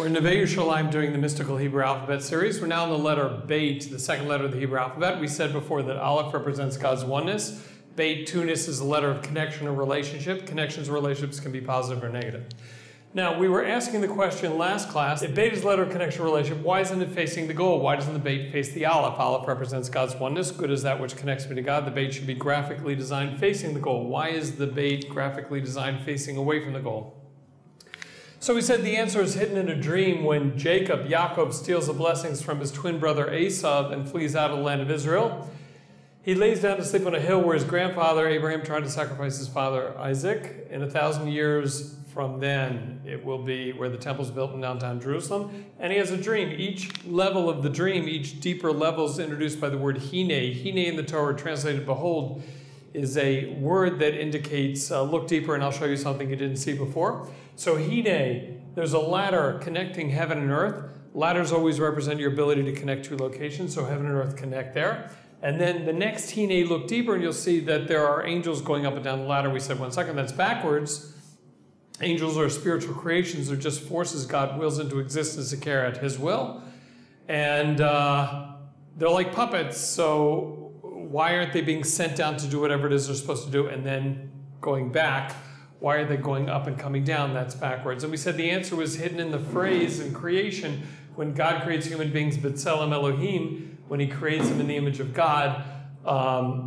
We're in Neve Yerushalayim doing the Mystical Hebrew Alphabet series. We're now on the letter Beit, the second letter of the Hebrew alphabet. We said before that Aleph represents God's oneness. Beit, Tunis, is a letter of connection or relationship. Connections or relationships can be positive or negative. Now, we were asking the question last class, if Beit is a letter of connection or relationship, why isn't it facing the goal? Why doesn't the Beit face the Aleph? Aleph represents God's oneness. Good is that which connects me to God. The Beit should be graphically designed facing the goal. Why is the Beit graphically designed facing away from the goal? So we said the answer is hidden in a dream when Yaakov steals the blessings from his twin brother Esav and flees out of the land of Israel. He lays down to sleep on a hill where his grandfather Abraham tried to sacrifice his father Isaac. In 1,000 years from then, it will be where the temple is built in downtown Jerusalem. And he has a dream. Each level of the dream, each deeper level is introduced by the word hine. Hine in the Torah, translated behold, is a word that indicates look deeper and I'll show you something you didn't see before. So hine, there's a ladder connecting heaven and earth. Ladders always represent your ability to connect two locations, so heaven and earth connect there. And then the next hine, look deeper and you'll see that there are angels going up and down the ladder. We said 1 second, that's backwards. Angels are spiritual creations. They're just forces God wills into existence to carry out his will. And they're like puppets, so why aren't they being sent down to do whatever it is they're supposed to do and then going back? Why are they going up and coming down? That's backwards. And we said the answer was hidden in the phrase in creation. When God creates human beings, B'Tselem Elohim, when he creates them in the image of God,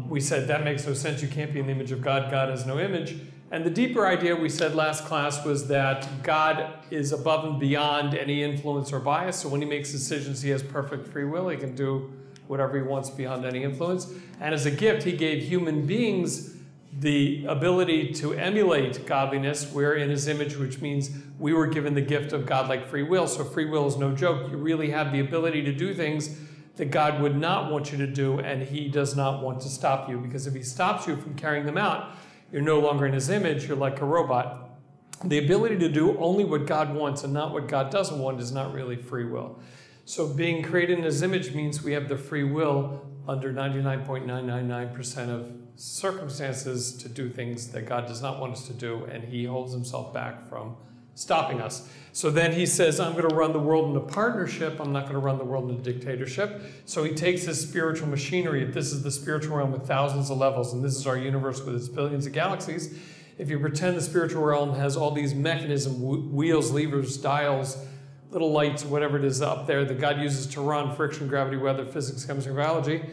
we said that makes no sense. You can't be in the image of God. God has no image. And the deeper idea we said last class was that God is above and beyond any influence or bias. So when he makes decisions, he has perfect free will. He can do whatever he wants beyond any influence. And as a gift, he gave human beings the ability to emulate godliness. We're in his image, which means we were given the gift of godlike free will. So free will is no joke. You really have the ability to do things that God would not want you to do, and he does not want to stop you. Because if he stops you from carrying them out, you're no longer in his image. You're like a robot. The ability to do only what God wants and not what God doesn't want is not really free will. So being created in his image means we have the free will under 99.999% of circumstances to do things that God does not want us to do, and he holds himself back from stopping us. So then he says, I'm going to run the world in a partnership. I'm not going to run the world in a dictatorship. So he takes his spiritual machinery. If this is the spiritual realm with thousands of levels, and this is our universe with its billions of galaxies, if you pretend the spiritual realm has all these mechanisms, wheels, levers, dials, little lights, whatever it is up there that God uses to run friction, gravity, weather, physics, chemistry, biology,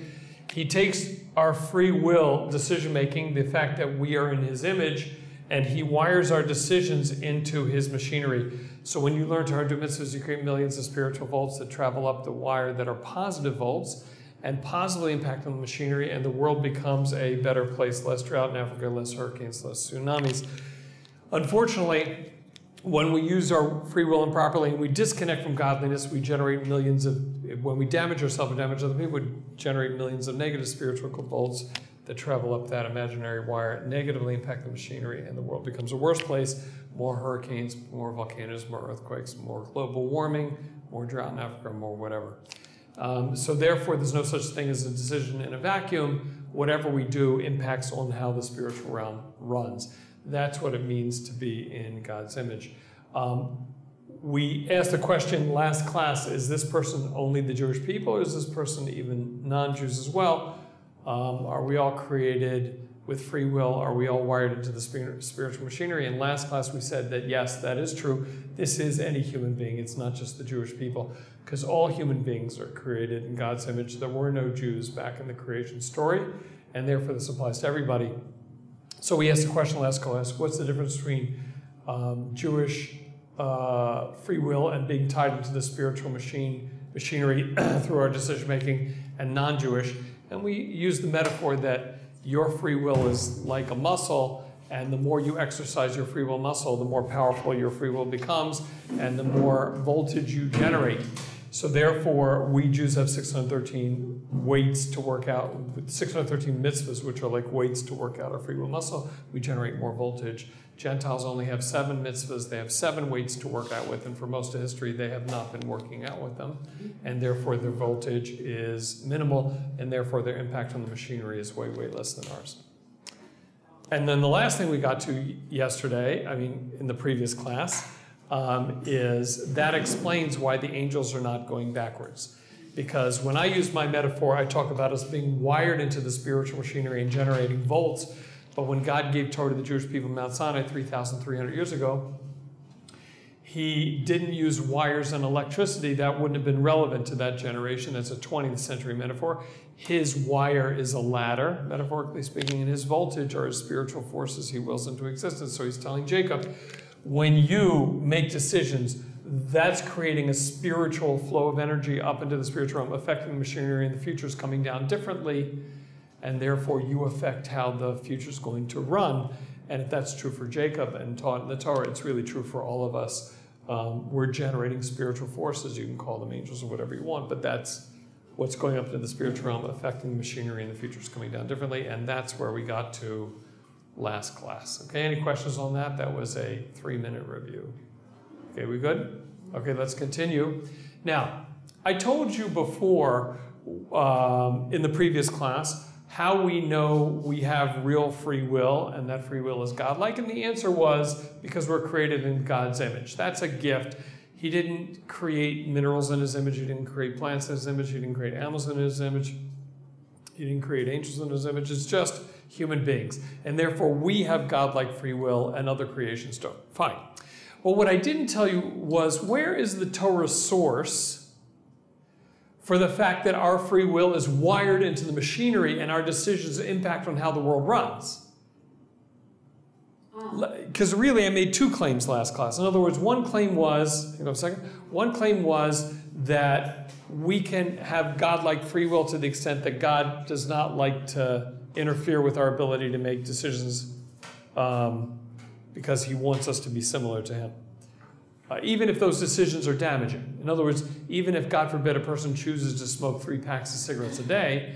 he takes our free will decision-making, the fact that we are in his image, and he wires our decisions into his machinery. So when you learn to do mitzvahs, you create millions of spiritual volts that travel up the wire that are positive volts and positively impact on the machinery, and the world becomes a better place, less drought in Africa, less hurricanes, less tsunamis. Unfortunately, when we use our free will improperly and we disconnect from godliness, we generate millions of, when we damage ourselves and damage other people, we generate millions of negative spiritual volts that travel up that imaginary wire, negatively impact the machinery, and the world becomes a worse place. More hurricanes, more volcanoes, more earthquakes, more global warming, more drought in Africa, more whatever. So therefore, there's no such thing as a decision in a vacuum. Whatever we do impacts on how the spiritual realm runs. That's what it means to be in God's image. We asked the question last class, is this person only the Jewish people, or is this person even non-Jews as well? Are we all created with free will? Are we all wired into the spiritual machinery? And last class we said that yes, that is true. This is any human being. It's not just the Jewish people, because all human beings are created in God's image. There were no Jews back in the creation story, and therefore this applies to everybody. So we asked the question last class, what's the difference between Jewish free will and being tied into the spiritual machinery through our decision-making, and non-Jewish? And we use the metaphor that your free will is like a muscle, and the more you exercise your free will muscle, the more powerful your free will becomes, and the more voltage you generate. So therefore, we Jews have 613 weights to work out, 613 mitzvahs, which are like weights to work out our free will muscle. We generate more voltage. Gentiles only have 7 mitzvahs. They have 7 weights to work out with, and for most of history, they have not been working out with them. And therefore, their voltage is minimal, and therefore, their impact on the machinery is way, way less than ours. And then the last thing we got to yesterday, in the previous class, is that explains why the angels are not going backwards. Because when I use my metaphor, I talk about us being wired into the spiritual machinery and generating volts. But when God gave Torah to the Jewish people in Mount Sinai 3,300 years ago, he didn't use wires and electricity. That wouldn't have been relevant to that generation. That's a 20th century metaphor. His wire is a ladder, metaphorically speaking, and his voltage are his spiritual forces he wills into existence. So he's telling Jacob, when you make decisions, that's creating a spiritual flow of energy up into the spiritual realm, affecting the machinery, and the future is coming down differently, and therefore you affect how the future is going to run. And if that's true for Jacob and taught in the Torah, it's really true for all of us. We're generating spiritual forces. You can call them angels or whatever you want, but that's what's going up into the spiritual realm, affecting the machinery, and the future is coming down differently, and that's where we got to last class. Okay, any questions on that? That was a 3-minute review. Okay, we good? Okay, let's continue. Now, I told you before in the previous class how we know we have real free will and that free will is godlike, and the answer was because we're created in God's image. That's a gift. He didn't create minerals in his image. He didn't create plants in his image. He didn't create animals in his image. He didn't create angels in his image. It's just human beings. And therefore, we have godlike free will and other creations don't. Fine. Well, what I didn't tell you was, where is the Torah source for the fact that our free will is wired into the machinery and our decisions impact on how the world runs? Because really, I made 2 claims last class. In other words, one claim was, hang on a second, one claim was that we can have godlike free will to the extent that God does not like to interfere with our ability to make decisions because he wants us to be similar to him. Even if those decisions are damaging. In other words, even if, God forbid, a person chooses to smoke 3 packs of cigarettes a day,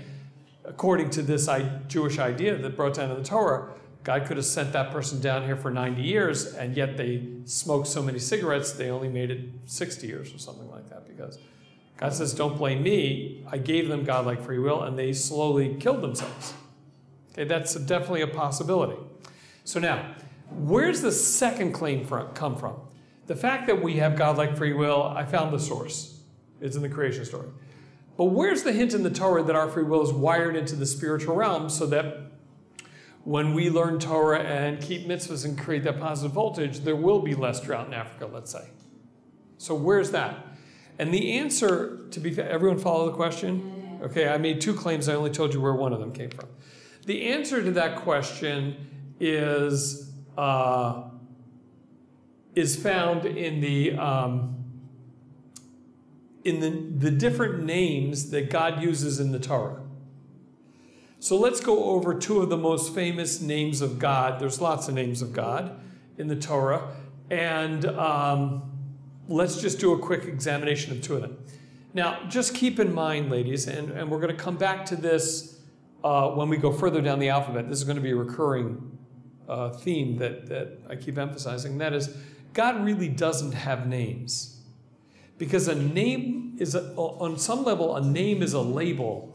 according to this Jewish idea that brought down in the Torah, God could have sent that person down here for 90 years, and yet they smoked so many cigarettes, they only made it 60 years or something like that, because God says, don't blame me. I gave them godlike free will, and they slowly killed themselves. Okay, that's definitely a possibility. So now, where's the second claim come from? The fact that we have godlike free will, I found the source. It's in the creation story. But where's the hint in the Torah that our free will is wired into the spiritual realm so that when we learn Torah and keep mitzvahs and create that positive voltage, there will be less drought in Africa, let's say? So where's that? And the answer, to be fair, everyone follow the question? Okay, I made 2 claims. I only told you where one of them came from. The answer to that question is found in the different names that God uses in the Torah. So let's go over 2 of the most famous names of God. There's lots of names of God in the Torah, and let's just do a quick examination of 2 of them. Now, just keep in mind, ladies, and we're going to come back to this when we go further down the alphabet. This is going to be a recurring theme that I keep emphasizing. And that is, God really doesn't have names. Because a name is, on some level, a name is a label.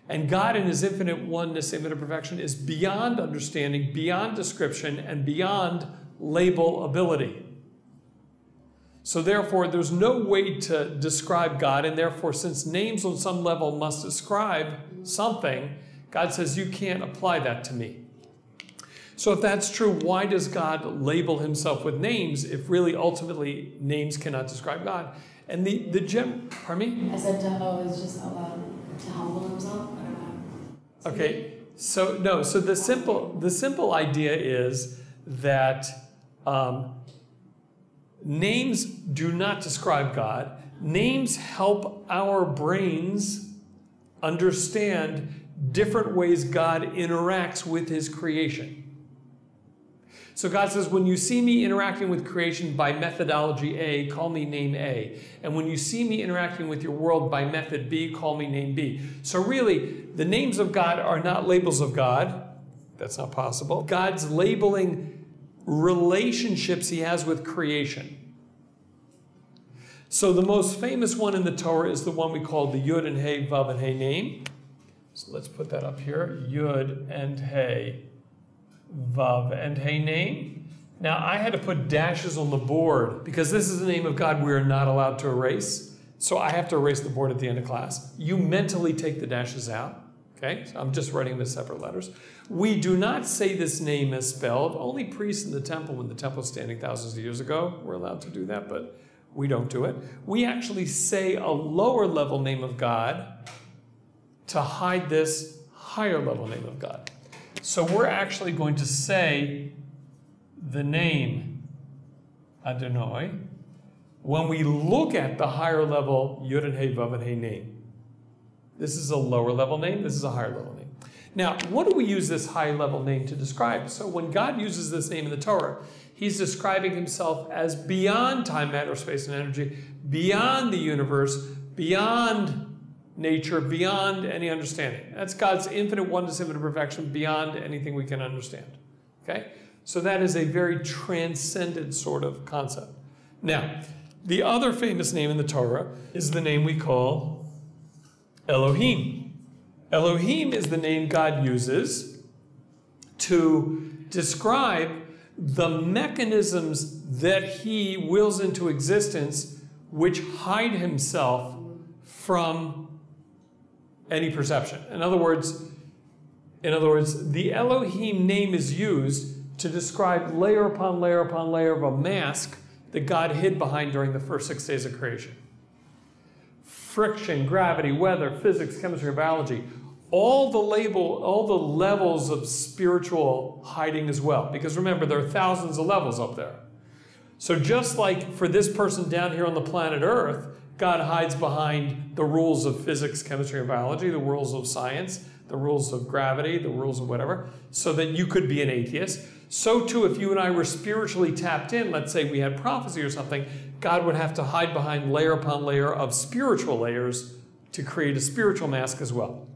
And God in his infinite oneness, infinite perfection, is beyond understanding, beyond description, and beyond label ability. So therefore, there's no way to describe God, and therefore, since names on some level must describe something, God says, you can't apply that to me. So if that's true, why does God label himself with names if really ultimately names cannot describe God? And pardon me? I said is just allowed to humble himself. I don't know. Okay, so no, so the simple idea is that names do not describe God. Names help our brains understand different ways God interacts with his creation. So God says, when you see me interacting with creation by methodology A, call me name A. And when you see me interacting with your world by method B, call me name B. So really, the names of God are not labels of God. That's not possible. God's labeling relationships he has with creation. So the most famous one in the Torah is the one we call the Yud and Hey, Vav and Hey name. So let's put that up here. Yud and Hey, Vav and Hey name. Now, I had to put dashes on the board because this is the name of God we are not allowed to erase. So I have to erase the board at the end of class. You mentally take the dashes out. Okay, so I'm just writing them as separate letters. We do not say this name as spelled. Only priests in the temple, when the temple was standing thousands of years ago, were allowed to do that, but we don't do it. We actually say a lower level name of God to hide this higher level name of God. So we're actually going to say the name Adonai when we look at the higher level Yud and Hey Vav and Hey name. This is a lower level name. This is a higher level name. Now, what do we use this high level name to describe? So when God uses this name in the Torah, he's describing himself as beyond time, matter, space, and energy, beyond the universe, beyond nature, beyond any understanding. That's God's infinite oneness, infinite perfection, beyond anything we can understand. Okay? So that is a very transcendent sort of concept. Now, the other famous name in the Torah is the name we call Elohim. Elohim is the name God uses to describe the mechanisms that he wills into existence which hide himself from any perception. In other words, the Elohim name is used to describe layer upon layer upon layer of a mask that God hid behind during the first 6 days of creation. Friction, gravity, weather, physics, chemistry, and biology, all the levels of spiritual hiding as well. Because remember, there are thousands of levels up there. So just like for this person down here on the planet Earth, God hides behind the rules of physics, chemistry, and biology, the rules of science, the rules of gravity, the rules of whatever, so that you could be an atheist. So too, if you and I were spiritually tapped in, let's say we had prophecy or something, God would have to hide behind layer upon layer of spiritual layers to create a spiritual mask as well.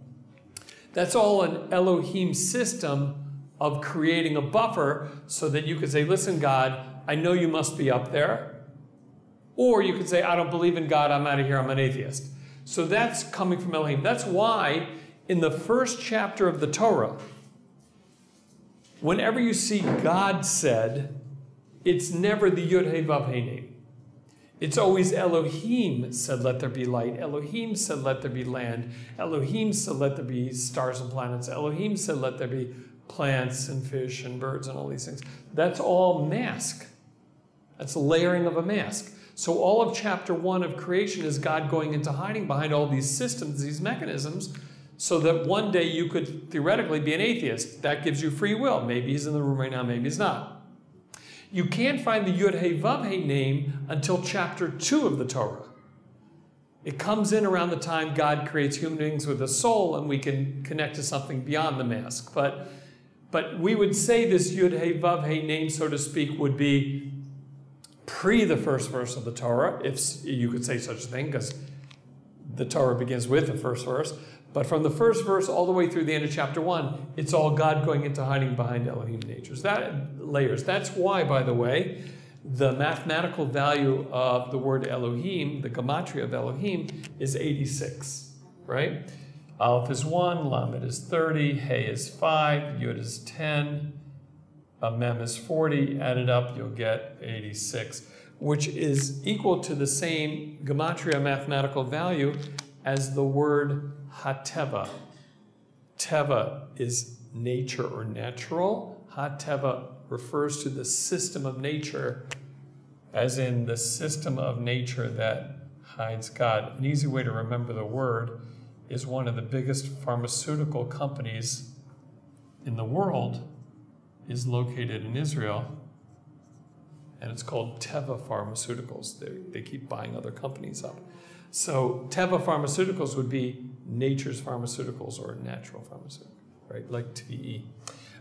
That's all an Elohim system of creating a buffer so that you could say, listen, God, I know you must be up there. Or you could say, I don't believe in God, I'm out of here, I'm an atheist. So that's coming from Elohim. That's why in the first chapter of the Torah, whenever you see God said, it's never the Yud Hey Vav Hey name. It's always Elohim said, let there be light. Elohim said, let there be land. Elohim said, let there be stars and planets. Elohim said, let there be plants and fish and birds and all these things. That's all mask. That's a layering of a mask. So all of chapter 1 of creation is God going into hiding behind all these systems, these mechanisms, so that one day you could theoretically be an atheist. That gives you free will. Maybe he's in the room right now, maybe he's not. You can't find the Yud Hey Vav Hey name until chapter 2 of the Torah. It comes in around the time God creates human beings with a soul and we can connect to something beyond the mask. But we would say this Yud Hey Vav Hey name, so to speak, would be pre the first verse of the Torah, if you could say such a thing, because the Torah begins with the first verse. But from the first verse all the way through the end of chapter 1, it's all God going into hiding behind Elohim layers. That's why, by the way, the mathematical value of the word Elohim, the gematria of Elohim, is 86, right? Aleph is 1, Lamed is 30, Hey is 5, Yud is 10, Mem is 40. Added up, you'll get 86, which is equal to the same gematria mathematical value as the word HaTeva. Teva is nature or natural. HaTeva refers to the system of nature, as in the system of nature that hides God. An easy way to remember the word is one of the biggest pharmaceutical companies in the world is located in Israel, and it's called Teva Pharmaceuticals. They keep buying other companies up. So Teva Pharmaceuticals would be nature's pharmaceuticals or natural pharmaceutical, right? Like TVE.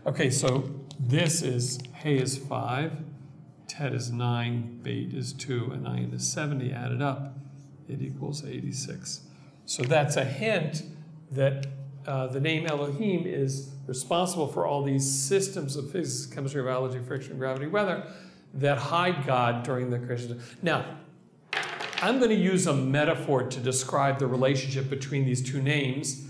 Okay, so this is Hey is 5, Tet is 9, Beit is 2, and Ayin is 70. Added up, it equals 86. So that's a hint that the name Elohim is responsible for all these systems of physics, chemistry, biology, friction, gravity, weather that hide God during the creation. Now, I'm going to use a metaphor to describe the relationship between these two names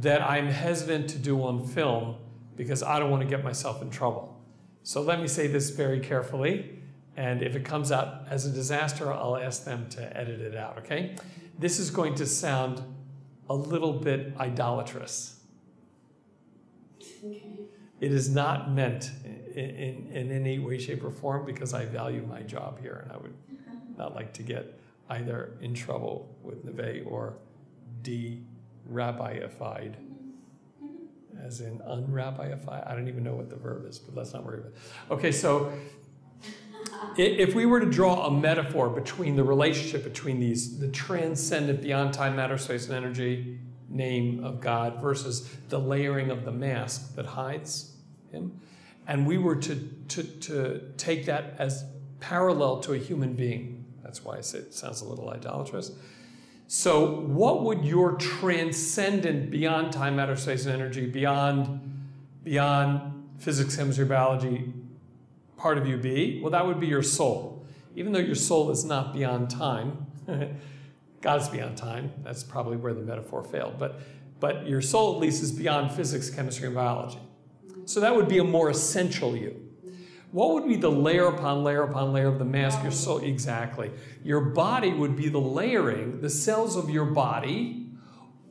that I'm hesitant to do on film because I don't want to get myself in trouble. So let me say this very carefully, and if it comes out as a disaster, I'll ask them to edit it out, okay? This is going to sound a little bit idolatrous. Okay. It is not meant in any way, shape, or form because I value my job here, and I would not like to get either in trouble with Neve or de-rabbyified, as in unrabbyified. I don't even know what the verb is, but let's not worry about it. Okay, so if we were to draw a metaphor between the relationship between these, the transcendent beyond time, matter, space, and energy name of God versus the layering of the mask that hides him, and we were to take that as parallel to a human being, that's why I say it sounds a little idolatrous. So what would your transcendent beyond time, matter, space, and energy, beyond physics, chemistry, biology part of you be? Well, that would be your soul. Even though your soul is not beyond time, God's beyond time, that's probably where the metaphor failed, but your soul at least is beyond physics, chemistry, and biology. So that would be a more essential you. What would be the layer upon layer upon layer of the mask? Your soul, exactly. Your body would be the layering, the cells of your body,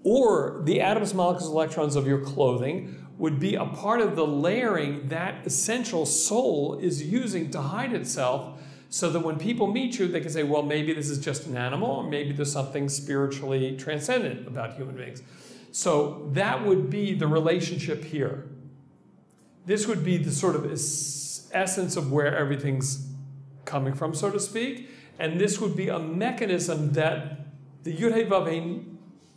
or the atoms, molecules, electrons of your clothing would be a part of the layering that essential soul is using to hide itself, so that when people meet you, they can say, well, maybe this is just an animal, or maybe there's something spiritually transcendent about human beings. So that would be the relationship here. This would be the sort of essence of where everything's coming from, so to speak. And this would be a mechanism that the Yud-Heh-Vav-Heh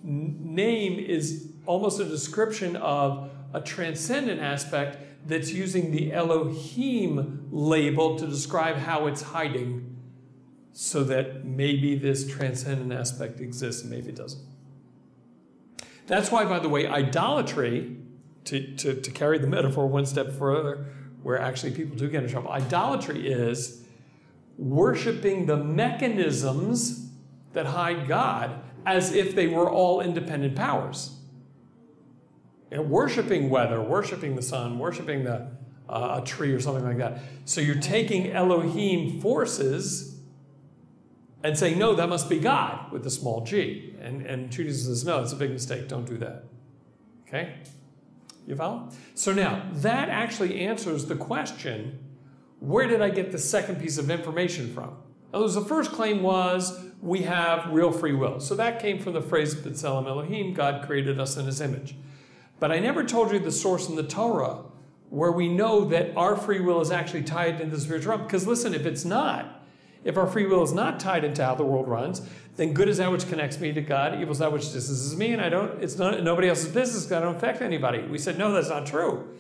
name is almost a description of a transcendent aspect that's using the Elohim label to describe how it's hiding, so that maybe this transcendent aspect exists and maybe it doesn't. That's why, by the way, idolatry, to carry the metaphor one step further, where actually people do get in trouble, idolatry is worshiping the mechanisms that hide God as if they were all independent powers. And worshiping weather, worshiping the sun, worshiping a tree or something like that. So you're taking Elohim forces and saying, no, that must be God with a small g. And Judaism says, no, it's a big mistake. Don't do that. Okay? You follow? So now, that actually answers the question, where did I get the second piece of information from? In other words, the first claim was, we have real free will. So that came from the phrase, B'Tselem Elohim, God created us in his image. But I never told you the source in the Torah where we know that our free will is actually tied into the spiritual realm. Because listen, if it's not, if our free will is not tied into how the world runs, then good is that which connects me to God, evil is that which distances me, and it's not nobody else's business because I don't affect anybody. We said, no, that's not true.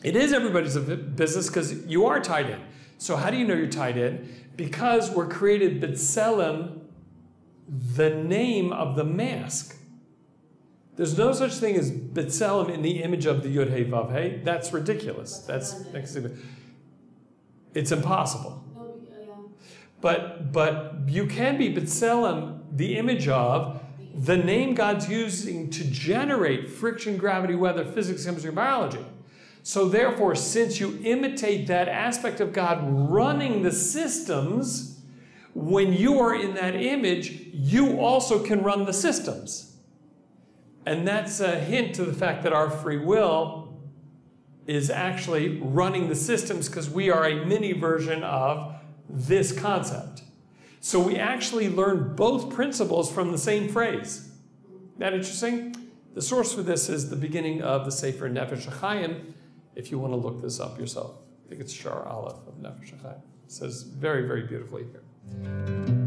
It is everybody's business because you are tied in. So how do you know you're tied in? Because we're created B'Tselem, the name of the mask. There's no such thing as B'Tselem in the image of the Yud-Heh-Vav-Heh. That's ridiculous. That's it's impossible. But you can be B'Tselem, the image of the name God's using to generate friction, gravity, weather, physics, chemistry, and biology. So therefore, since you imitate that aspect of God running the systems, when you are in that image, you also can run the systems. And that's a hint to the fact that our free will is actually running the systems because we are a mini version of this concept. So we actually learn both principles from the same phrase. Isn't that interesting? The source for this is the beginning of the Sefer Nefesh HaChaim, if you want to look this up yourself. I think it's Shar Aleph of Nefesh HaChaim. It says very, very beautifully here.